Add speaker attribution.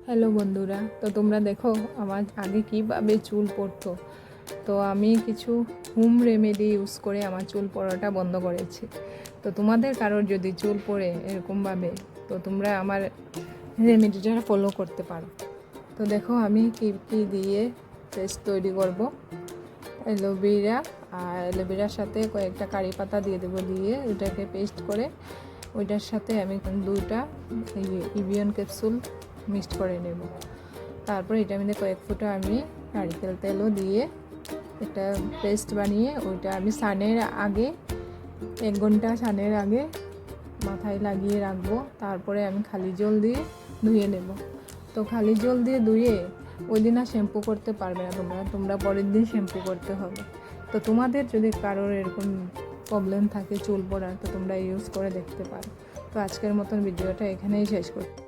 Speaker 1: Hello বন্ধুরা, তো তোমরা দেখো আমার আগে কীভাবে চুল পড়তো। তো আমি কিছু হোম রেমেডি ইউজ করে আমার চুল পড়াটা বন্ধ করেছি। তো তোমাদের কারোর যদি চুল পড়ে এরকমভাবে, তো তোমরা আমার রেমেডিটা ফলো করতে পারো। তো দেখো আমি কী কী দিয়ে পেস্ট তৈরি করব। অ্যালোভেরা আর অ্যালোভেরার সাথে কয়েকটা কারি পাতা দিয়ে দেবো, দিয়ে ওটাকে পেস্ট করে ওইটার সাথে আমি 2টা ইভিয়ন ক্যাপসুল মিক্সড করে নেব। তারপর এটার মধ্যে কয়েক ফোঁটা আমি নারকেল তেলও দিয়ে একটা পেস্ট বানিয়ে ওইটা আমি সানের আগে 1 ঘন্টা সানের আগে মাথায় লাগিয়ে রাখবো। তারপরে আমি খালি জল দিয়ে ধুয়ে নেব। তো খালি জল দিয়ে ধুয়ে ওই দিন আর শ্যাম্পু করতে পারবে না তোমরা পরের দিন শ্যাম্পু করতে হবে। তো তোমাদের যদি কারোর এরকম প্রবলেম থাকে চুল পড়ার, তো তোমরা ইউজ করে দেখতে পারো। তো আজকের মতন ভিডিওটা এখানেই শেষ করছি।